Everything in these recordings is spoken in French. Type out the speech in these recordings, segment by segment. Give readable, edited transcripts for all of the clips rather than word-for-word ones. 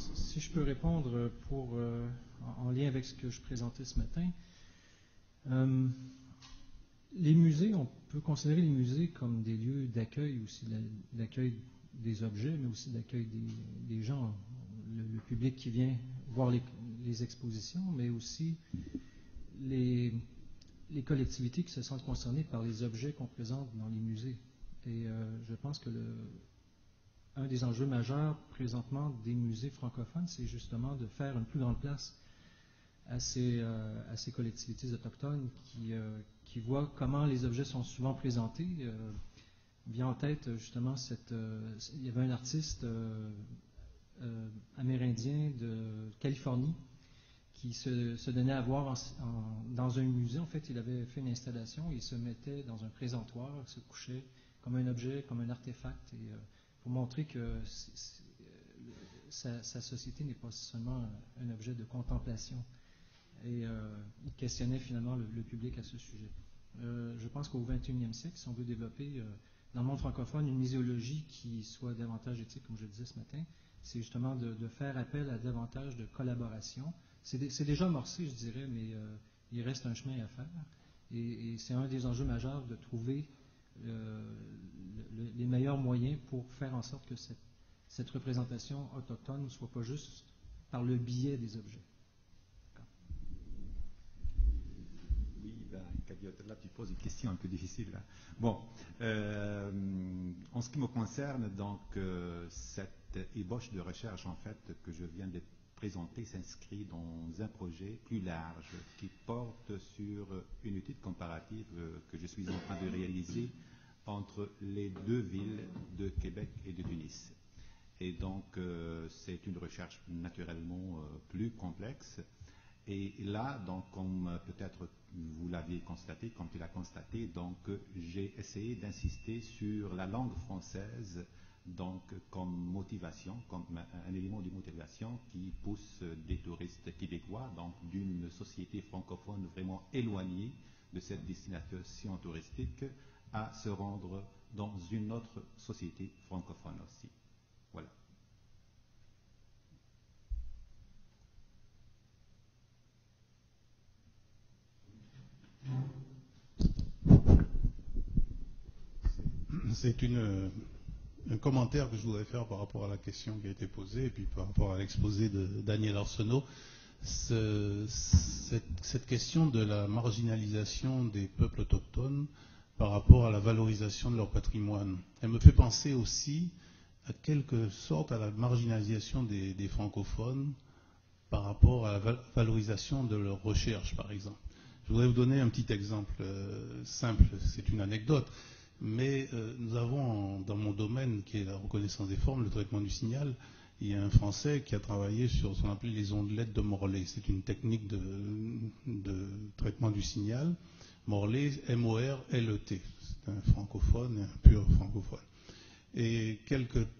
Si je peux répondre en lien avec ce que je présentais ce matin, les musées, on peut considérer les musées comme des lieux d'accueil aussi, d'accueil des objets, mais aussi d'accueil des gens, le public qui vient voir les expositions, mais aussi les collectivités qui se sentent concernées par les objets qu'on présente dans les musées. Et je pense que un des enjeux majeurs présentement des musées francophones, c'est justement de faire une plus grande place à ces collectivités autochtones qui voient comment les objets sont souvent présentés. Vient en tête justement il y avait un artiste amérindien de Californie qui se donnait à voir dans un musée. En fait, il avait fait une installation, il se mettait dans un présentoir, il se couchait comme un objet, comme un artefact, et pour montrer que sa société n'est pas seulement un objet de contemplation. Et il questionnait finalement le public à ce sujet. Je pense qu'au 21e siècle, si on veut développer dans le monde francophone une muséologie qui soit davantage éthique, comme je le disais ce matin, c'est justement de faire appel à davantage de collaboration. C'est déjà amorcé, je dirais, mais il reste un chemin à faire. Et c'est un des enjeux majeurs de trouver les meilleurs moyens pour faire en sorte que cette représentation autochtone ne soit pas juste par le biais des objets. Oui, là tu poses une question un peu difficile. Là. Bon, en ce qui me concerne, donc cette ébauche de recherche en fait que je viens de présenter s'inscrit dans un projet plus large qui porte sur une étude comparative que je suis en train de réaliser entre les deux villes de Québec et de Tunis. Et donc c'est une recherche naturellement plus complexe. Et là, donc, comme peut-être vous l'aviez constaté, comme tu l'as constaté, donc j'ai essayé d'insister sur la langue française, donc comme motivation, comme un élément de motivation qui pousse des touristes québécois, donc d'une société francophone vraiment éloignée de cette destination touristique, à se rendre dans une autre société francophone aussi. Voilà. C'est un commentaire que je voudrais faire par rapport à la question qui a été posée et puis par rapport à l'exposé de Daniel Arsenault. Cette question de la marginalisation des peuples autochtones par rapport à la valorisation de leur patrimoine, elle me fait penser aussi à quelque sorte à la marginalisation des francophones par rapport à la valorisation de leur recherche, par exemple. Je voudrais vous donner un petit exemple simple, c'est une anecdote. Mais nous avons dans mon domaine, qui est la reconnaissance des formes, le traitement du signal, il y a un Français qui a travaillé sur ce qu'on appelait les ondelettes de Morley. C'est une technique de traitement du signal. Morley, M-O-R-L-E-T. C'est un francophone, un pur francophone. Et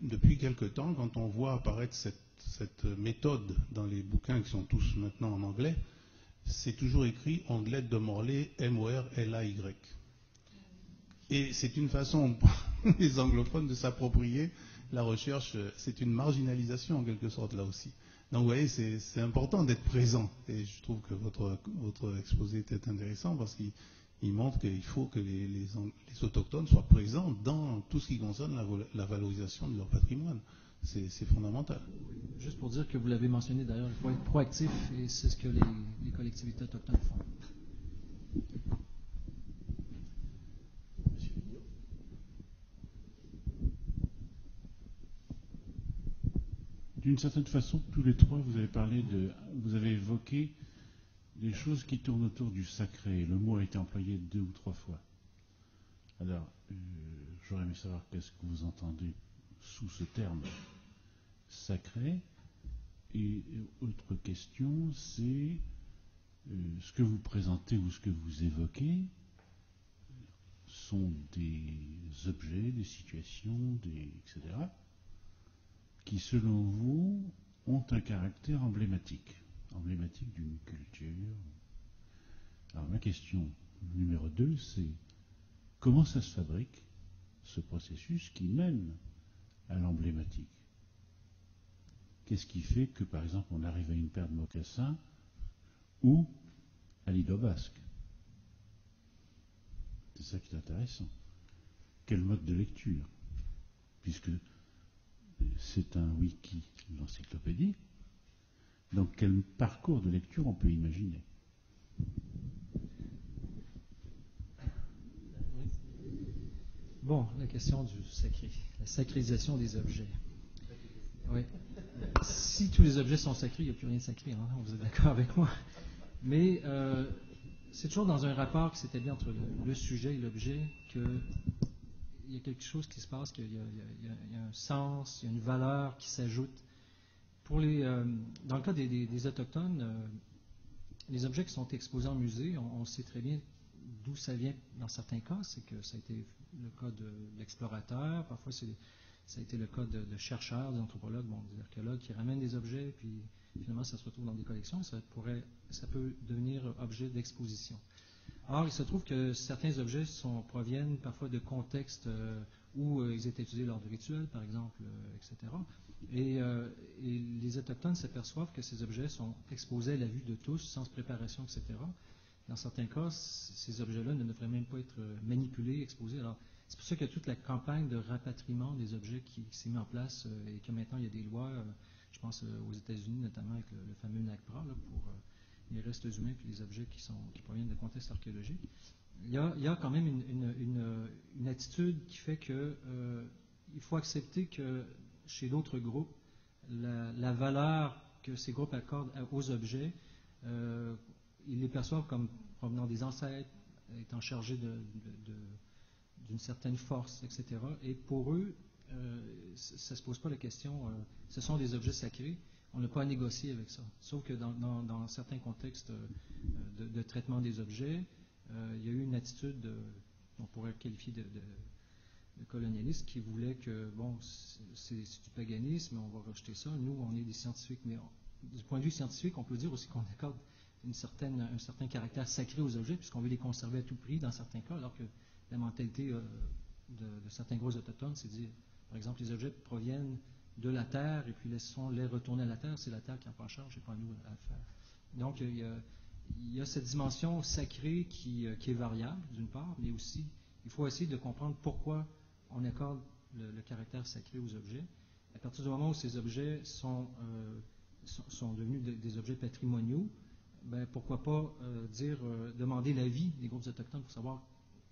depuis quelque temps, quand on voit apparaître cette méthode dans les bouquins qui sont tous maintenant en anglais, c'est toujours écrit ondelettes de Morley, M-O-R-L-A-Y. Et c'est une façon pour les anglophones de s'approprier la recherche. C'est une marginalisation en quelque sorte là aussi. Donc vous voyez, c'est important d'être présent. Et je trouve que votre exposé était intéressant parce qu'il montre qu'il faut que les autochtones soient présents dans tout ce qui concerne la valorisation de leur patrimoine. C'est fondamental. Juste pour dire que vous l'avez mentionné d'ailleurs, il faut être proactif et c'est ce que les collectivités autochtones font. d'une certaine façon, tous les trois, vous avez évoqué des choses qui tournent autour du sacré. Le mot a été employé 2 ou 3 fois. Alors, j'aurais aimé savoir qu'est-ce que vous entendez sous ce terme sacré. Et autre question, c'est ce que vous présentez ou ce que vous évoquez sont des objets, des situations, etc., qui, selon vous, ont un caractère emblématique d'une culture. Alors, ma question numéro 2, c'est comment ça se fabrique, ce processus qui mène à l'emblématique? Qu'est-ce qui fait que, par exemple, on arrive à une paire de mocassins ou à l'îlot basque? C'est ça qui est intéressant. Quel mode de lecture? Puisque c'est un wiki, une encyclopédie, donc quel parcours de lecture on peut imaginer? Bon, la question du sacré, la sacralisation des objets. Oui. Si tous les objets sont sacrés, il n'y a plus rien de sacré, hein, vous êtes d'accord avec moi. Mais c'est toujours dans un rapport qui s'établit entre le sujet et l'objet qu'il y a quelque chose qui se passe, qu'il y a un sens, il y a une valeur qui s'ajoute. Dans le cas des Autochtones, les objets qui sont exposés en musée, on sait très bien d'où ça vient dans certains cas. C'est que ça a été le cas de l'explorateur, parfois ça a été le cas de chercheurs, d'anthropologues, des archéologues qui ramènent des objets, puis finalement ça se retrouve dans des collections, ça peut devenir objet d'exposition. Or, il se trouve que certains objets proviennent parfois de contextes où ils étaient utilisés lors de rituels, par exemple, etc. Et les Autochtones s'aperçoivent que ces objets sont exposés à la vue de tous, sans préparation, etc. Dans certains cas, ces objets-là ne devraient même pas être manipulés, exposés. Alors, c'est pour ça qu'il y a toute la campagne de rapatriement des objets qui s'est mise en place et que maintenant il y a des lois, je pense aux États-Unis notamment avec le fameux NAGPRA pour les restes humains puis les objets qui proviennent de contextes archéologiques. Il y a quand même une attitude qui fait que il faut accepter que chez d'autres groupes, la valeur que ces groupes accordent aux objets, ils les perçoivent comme provenant des ancêtres, étant chargés d'une certaine force, etc. Et pour eux, ça ne se pose pas la question, ce sont des objets sacrés, on n'a pas à négocier avec ça. Sauf que dans certains contextes de traitement des objets, il y a eu une attitude, on pourrait qualifier de colonialiste, qui voulait que, bon, c'est du paganisme, on va rejeter ça. Nous, on est des scientifiques, mais du point de vue scientifique, on peut dire aussi qu'on accorde un certain caractère sacré aux objets, puisqu'on veut les conserver à tout prix dans certains cas, alors que la mentalité de certains gros autochtones, c'est de dire, par exemple, les objets proviennent de la terre, et puis laissons-les retourner à la terre, c'est la terre qui en prend charge, c'est pas nous à le faire. Donc, il y a cette dimension sacrée qui est variable, d'une part, mais aussi, il faut essayer de comprendre pourquoi on accorde le caractère sacré aux objets. À partir du moment où ces objets sont devenus des objets patrimoniaux, ben, pourquoi pas demander l'avis des groupes autochtones pour savoir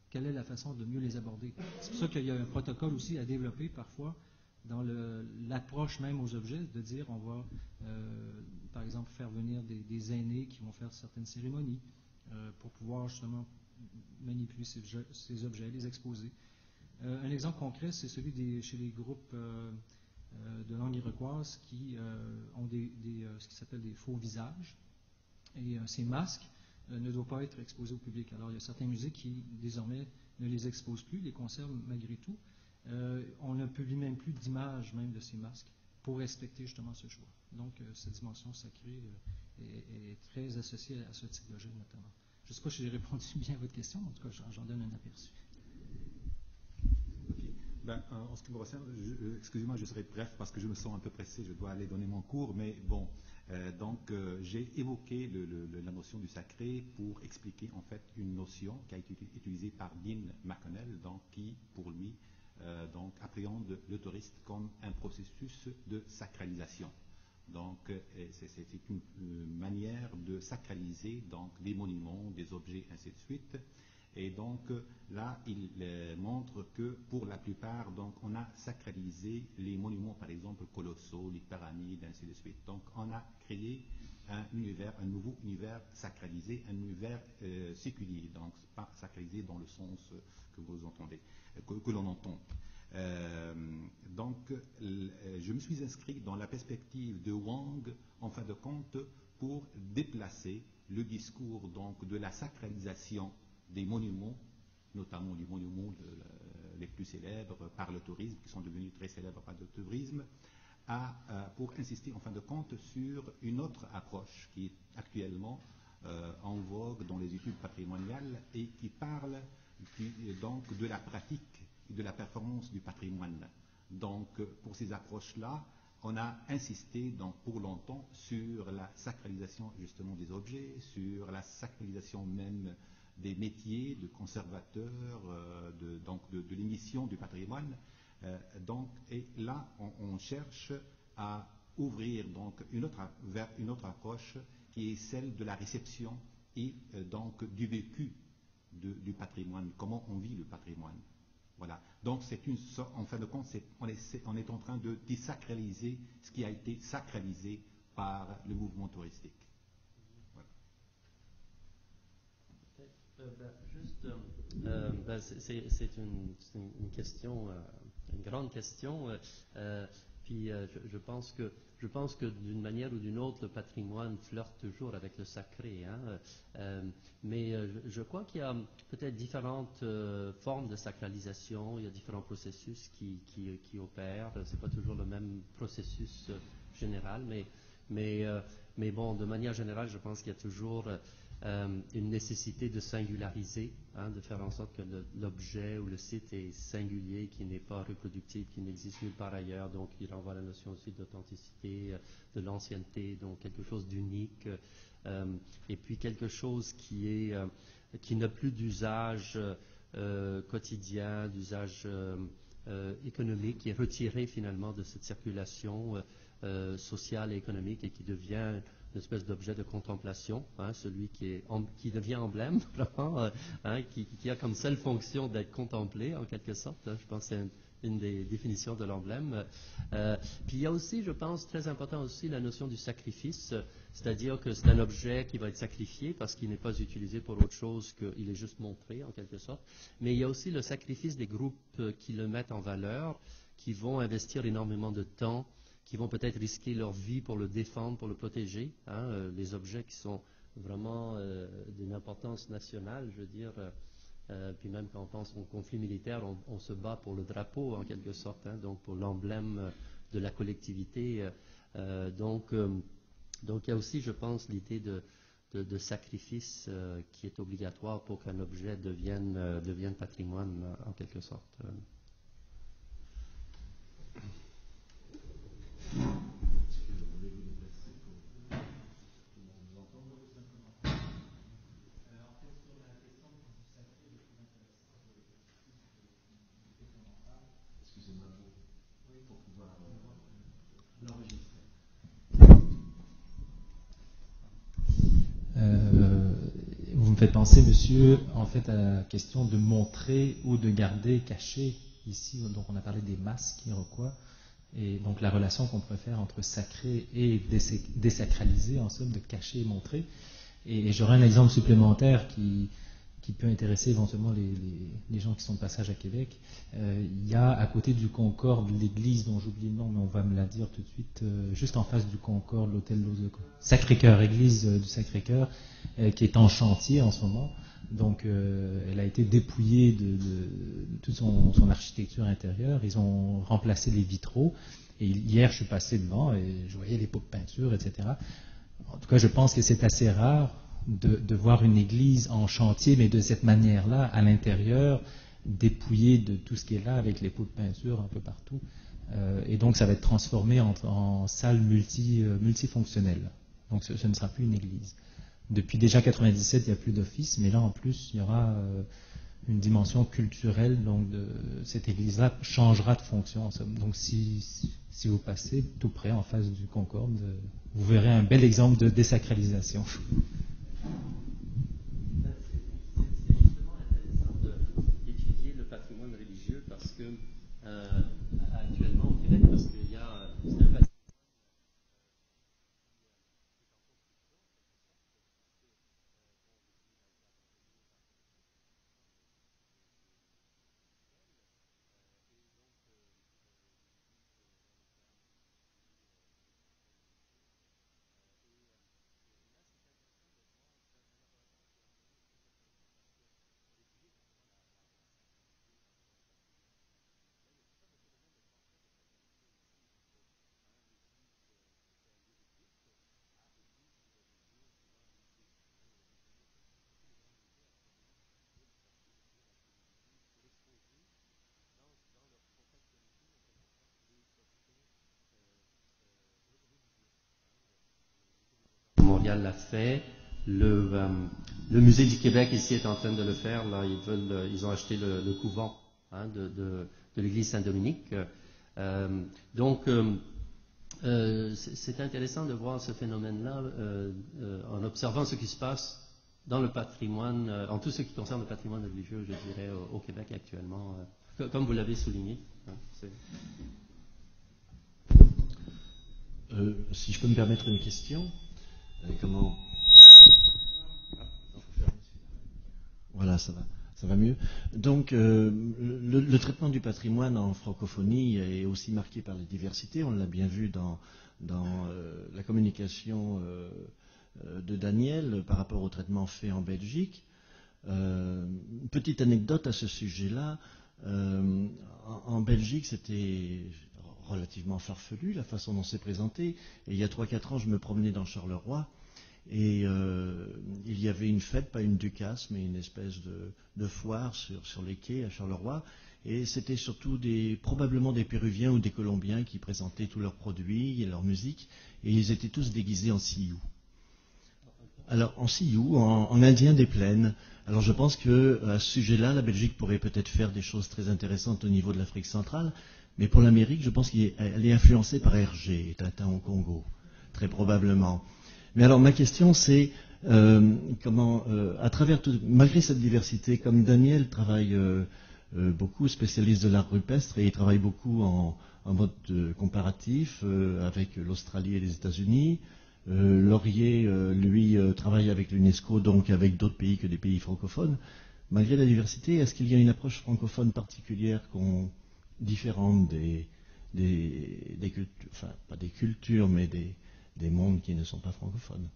quelle est la façon de mieux les aborder. C'est pour ça qu'il y a un protocole aussi à développer parfois dans l'approche même aux objets, de dire on va, par exemple, faire venir des aînés qui vont faire certaines cérémonies pour pouvoir justement manipuler ces objets, les exposer. Un exemple concret, c'est celui chez les groupes de langue iroquoise qui ont ce qui s'appelle des faux visages. Et ces masques ne doivent pas être exposés au public. Alors, il y a certains musées qui, désormais, ne les exposent plus, les conservent malgré tout. On ne publie même plus d'images même de ces masques pour respecter justement ce choix. Donc, cette dimension sacrée est très associée à ce type d'objet notamment. Je ne sais pas si j'ai répondu bien à votre question, en tout cas, j'en donne un aperçu. Ben, en ce qui me concerne, excusez-moi, je serai bref parce que je me sens un peu pressé, je dois aller donner mon cours, mais bon, j'ai évoqué la notion du sacré pour expliquer en fait une notion qui a été utilisée par Dean McConnell, donc, qui, pour lui, appréhende le touriste comme un processus de sacralisation. Donc, c'est une manière de sacraliser donc, des monuments, des objets, ainsi de suite. Et donc là, il montre que pour la plupart, donc, on a sacralisé les monuments, par exemple, colossaux, les pyramides, ainsi de suite. Donc on a créé un univers, un nouveau univers sacralisé, un univers séculier, donc pas sacralisé dans le sens que vous entendez, que l'on entend. Donc, je me suis inscrit dans la perspective de Wang, en fin de compte, pour déplacer le discours donc de la sacralisation des monuments, notamment les monuments les plus célèbres par le tourisme, qui sont devenus très célèbres par le tourisme, pour insister en fin de compte sur une autre approche qui est actuellement en vogue dans les études patrimoniales et qui parle donc de la pratique et de la performance du patrimoine. Donc pour ces approches-là, on a insisté donc, pour longtemps sur la sacralisation justement des objets, sur la sacralisation même des métiers de conservateurs, de l'émission du patrimoine. Et là, on cherche à ouvrir donc vers une autre approche qui est celle de la réception et donc du vécu du patrimoine, comment on vit le patrimoine. Voilà. Donc en fin de compte, on est en train de désacraliser ce qui a été sacralisé par le mouvement touristique. C'est une question, une grande question. Puis je pense que d'une manière ou d'une autre, le patrimoine flirte toujours avec le sacré. Mais je crois qu'il y a peut-être différentes formes de sacralisation. Il y a différents processus qui opèrent. C'est pas toujours le même processus général, mais bon, de manière générale, je pense qu'il y a toujours une nécessité de singulariser, de faire en sorte que l'objet ou le site est singulier, qui n'est pas reproductible, qui n'existe nulle part ailleurs. Donc il renvoie à la notion aussi d'authenticité, de l'ancienneté, donc quelque chose d'unique, et puis quelque chose qui n'a plus d'usage quotidien, d'usage économique, qui est retiré finalement de cette circulation sociale et économique et qui devient une espèce d'objet de contemplation, celui qui devient emblème, vraiment, qui a comme seule fonction d'être contemplé en quelque sorte. Je pense que c'est une des définitions de l'emblème. Puis il y a aussi, je pense, très important aussi la notion du sacrifice, c'est-à-dire que c'est un objet qui va être sacrifié parce qu'il n'est pas utilisé pour autre chose qu'il est juste montré en quelque sorte. Mais il y a aussi le sacrifice des groupes qui le mettent en valeur, qui vont investir énormément de temps, qui vont peut-être risquer leur vie pour le défendre, pour le protéger. Les objets qui sont vraiment d'une importance nationale, je veux dire. Puis même quand on pense au conflit militaire, on se bat pour le drapeau en quelque sorte, donc pour l'emblème de la collectivité. Donc il y a aussi, je pense, l'idée de sacrifice qui est obligatoire pour qu'un objet devienne patrimoine en quelque sorte. Vous me faites penser, monsieur, en fait, à la question de montrer ou de garder caché. Ici, donc, on a parlé des masques iroquois, et donc la relation qu'on pourrait faire entre sacré et désacralisé, en somme, de cacher et montrer. Et j'aurais un exemple supplémentaire qui peut intéresser éventuellement les gens qui sont de passage à Québec. Il y a à côté du Concorde l'église dont j'oublie le nom, mais on va me la dire tout de suite, juste en face du Concorde, l'hôtel Sacré-Cœur, église du Sacré-Cœur, qui est en chantier en ce moment. Donc elle a été dépouillée de toute son architecture intérieure. Ils ont remplacé les vitraux. Et hier, je suis passé devant et je voyais les pots de peinture, etc. En tout cas, je pense que c'est assez rare de voir une église en chantier, mais de cette manière-là, à l'intérieur, dépouillée de tout ce qui est là, avec les pots de peinture un peu partout. Et donc, ça va être transformé en salle multifonctionnelle. Donc, ce ne sera plus une église. Depuis déjà 1997, il n'y a plus d'office, mais là, en plus, il y aura une dimension culturelle. Donc, cette église-là changera de fonction, en somme. Donc, si vous passez tout près, en face du Concorde, vous verrez un bel exemple de désacralisation. parce que actuellement au Québec, parce qu'il y a c'est un patrimoine Montréal l'a fait. Le musée du Québec ici est en train de le faire. Là, ils ont acheté le couvent de l'église Saint-Dominique. Donc, c'est intéressant de voir ce phénomène-là en observant ce qui se passe dans le patrimoine, en tout ce qui concerne le patrimoine religieux, je dirais, au Québec actuellement, comme vous l'avez souligné. Si je peux me permettre une question. Comment... Voilà, ça va mieux. Donc, le traitement du patrimoine en francophonie est aussi marqué par la diversité. On l'a bien vu dans la communication de Daniel par rapport au traitement fait en Belgique. Une petite anecdote à ce sujet-là. En Belgique, c'était relativement farfelu la façon dont c'est présenté. Et il y a 3-4 ans, je me promenais dans Charleroi et il y avait une fête, pas une ducasse, mais une espèce de foire sur les quais à Charleroi. Et c'était surtout probablement des Péruviens ou des Colombiens qui présentaient tous leurs produits et leur musique. Et ils étaient tous déguisés en Sioux. Alors, en Sioux, en Indien des plaines. Alors, je pense qu'à ce sujet-là, la Belgique pourrait peut-être faire des choses très intéressantes au niveau de l'Afrique centrale. Mais pour l'Amérique, je pense qu'elle est influencée par Hergé, Tintin au Congo, très probablement. Mais alors, ma question, c'est comment, à travers malgré cette diversité, comme Daniel travaille beaucoup, spécialiste de l'art rupestre, et il travaille beaucoup en mode comparatif avec l'Australie et les États-Unis. Laurier, lui, travaille avec l'UNESCO, donc avec d'autres pays que des pays francophones. Malgré la diversité, est-ce qu'il y a une approche francophone particulière différente des cultures, enfin pas des cultures, mais des mondes qui ne sont pas francophones?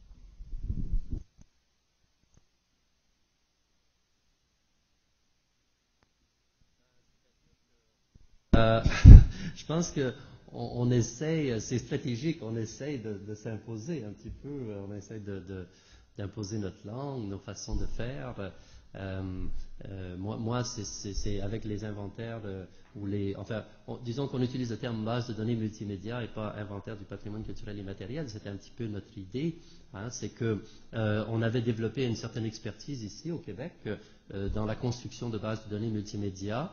Je pense qu'on essaye, c'est stratégique, on essaye de s'imposer un petit peu, on essaye d'imposer notre langue, nos façons de faire. Moi, c'est avec les inventaires disons qu'on utilise le terme base de données multimédia et pas inventaire du patrimoine culturel et immatériel. C'était un petit peu notre idée. C'est que on avait développé une certaine expertise ici au Québec dans la construction de bases de données multimédia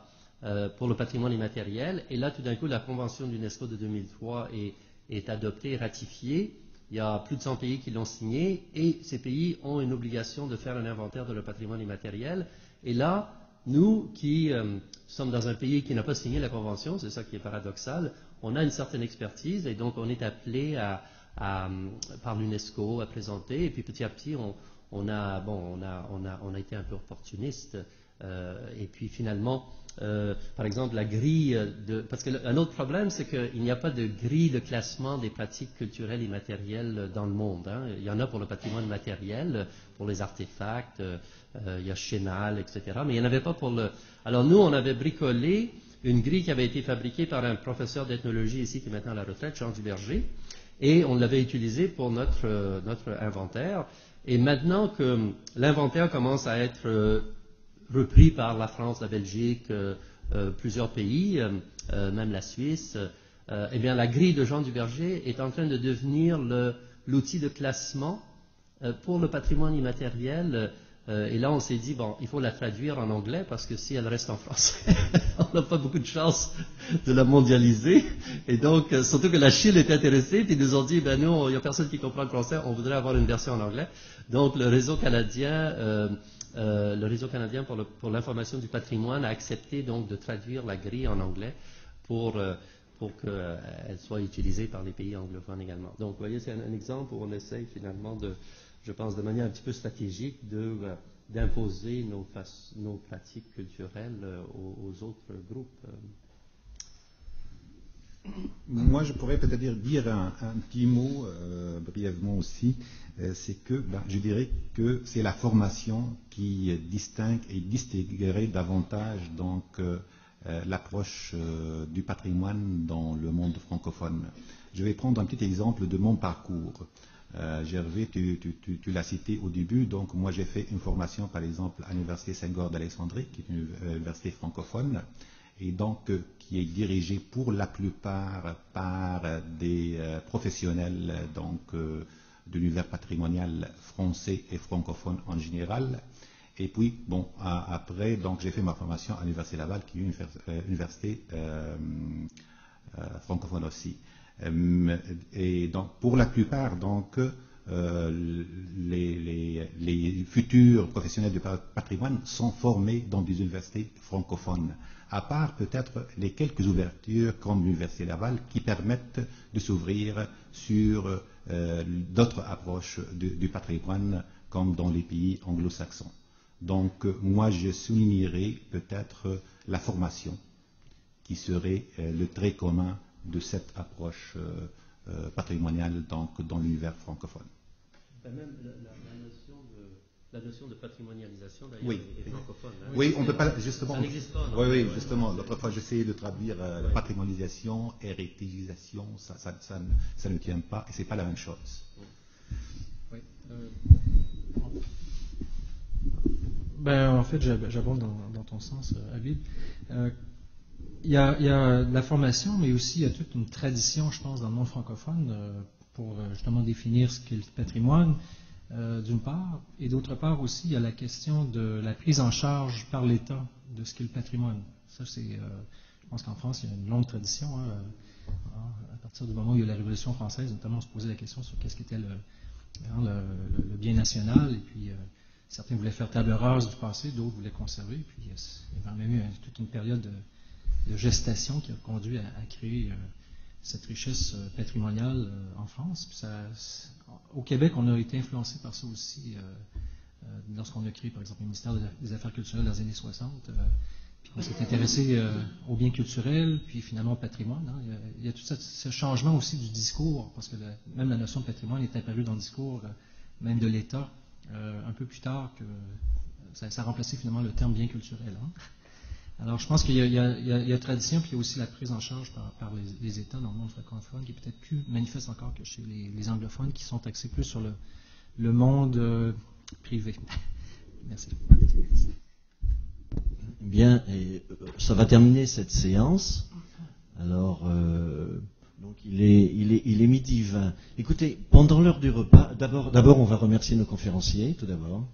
pour le patrimoine immatériel. Et là, tout d'un coup, la convention de l'UNESCO de 2003 est adoptée, ratifiée. Il y a plus de 100 pays qui l'ont signée et ces pays ont une obligation de faire un inventaire de leur patrimoine immatériel. Et là, nous qui sommes dans un pays qui n'a pas signé la convention, c'est ça qui est paradoxal, on a une certaine expertise et donc on est appelé par l'UNESCO à présenter. Et puis petit à petit, on a été un peu opportuniste. Et puis finalement, par exemple, la grille parce qu'un autre problème, c'est qu'il n'y a pas de grille de classement des pratiques culturelles immatérielles dans le monde. Il y en a pour le patrimoine matériel, pour les artefacts, il y a Chénal, etc. Mais il n'y en avait pas pour le... Alors nous, on avait bricolé une grille qui avait été fabriquée par un professeur d'ethnologie ici, qui est maintenant à la retraite, Jean Duverger, et on l'avait utilisé pour notre inventaire. Et maintenant que l'inventaire commence à être repris par la France, la Belgique, plusieurs pays, même la Suisse, eh bien la grille de Jean Duverger est en train de devenir l'outil de classement pour le patrimoine immatériel. Et là, on s'est dit, bon, il faut la traduire en anglais parce que si elle reste en français, on n'a pas beaucoup de chance de la mondialiser. Et donc, surtout que la Chine est intéressée, puis ils nous ont dit, ben nous, il n'y a personne qui comprend le français, on voudrait avoir une version en anglais. Donc, le réseau canadien le Réseau canadien pour l'information du patrimoine a accepté donc de traduire la grille en anglais pour qu'elle soit utilisée par les pays anglophones également. Donc, vous voyez, c'est un exemple où on essaye finalement je pense, de manière un petit peu stratégique d'imposer nos pratiques culturelles aux autres groupes. Moi, je pourrais peut-être dire un petit mot brièvement aussi. C'est que je dirais que c'est la formation qui distingue et distinguerait davantage donc l'approche du patrimoine dans le monde francophone. Je vais prendre un petit exemple de mon parcours. Gervais, tu l'as cité au début, donc moi j'ai fait une formation par exemple à l'Université Senghor d'Alexandrie, qui est une université francophone, et donc qui est dirigée pour la plupart par des professionnels donc de l'univers patrimonial français et francophone en général. Et puis, bon, après, donc j'ai fait ma formation à l'Université Laval, qui est une université francophone aussi. Et donc, pour la plupart, donc, les futurs professionnels du patrimoine sont formés dans des universités francophones, à part peut-être les quelques ouvertures comme l'Université Laval qui permettent de s'ouvrir sur d'autres approches du patrimoine comme dans les pays anglo-saxons. Donc, moi, je soulignerai peut-être la formation qui serait le trait commun de cette approche patrimoniale donc, dans l'univers francophone. Même la notion de patrimonialisation, d'ailleurs, est francophone. Hein. Oui, on ne peut pas, justement. Ça n'existe pas. Oui, justement. L'autre fois, j'essayais de traduire patrimonialisation, héritagisation, ça ne tient pas, et ce n'est pas la même chose. Oui. En fait, j'abonde dans ton sens, Habib. Il y a la formation, mais aussi il y a toute une tradition, je pense, dans le monde francophone pour justement définir ce qu'est le patrimoine, d'une part, et d'autre part aussi, il y a la question de la prise en charge par l'État de ce qu'est le patrimoine. Ça, c'est, je pense qu'en France, il y a une longue tradition. À partir du moment où il y a eu la Révolution française, notamment, on se posait la question sur qu'est-ce qu'était le bien national, et puis certains voulaient faire table rase du passé, d'autres voulaient conserver, puis il y a même eu toute une période de gestation qui a conduit à créer cette richesse patrimoniale en France. Puis au Québec, on a été influencé par ça aussi lorsqu'on a créé, par exemple, le ministère des Affaires culturelles dans les années 60. Puis on s'est intéressé aux biens culturels, puis finalement au patrimoine. Hein. Il y a tout ce changement aussi du discours, parce que même la notion de patrimoine est apparue dans le discours même de l'État un peu plus tard que ça a remplacé finalement le terme bien culturel. Hein. Alors, je pense qu'il y a tradition, puis il y a aussi la prise en charge par les États dans le monde francophone, qui est peut-être plus manifeste encore que chez les anglophones, qui sont axés plus sur le monde privé. Merci. Bien, et ça va terminer cette séance. Alors, donc il est midi 20. Écoutez, pendant l'heure du repas, d'abord on va remercier nos conférenciers, tout d'abord.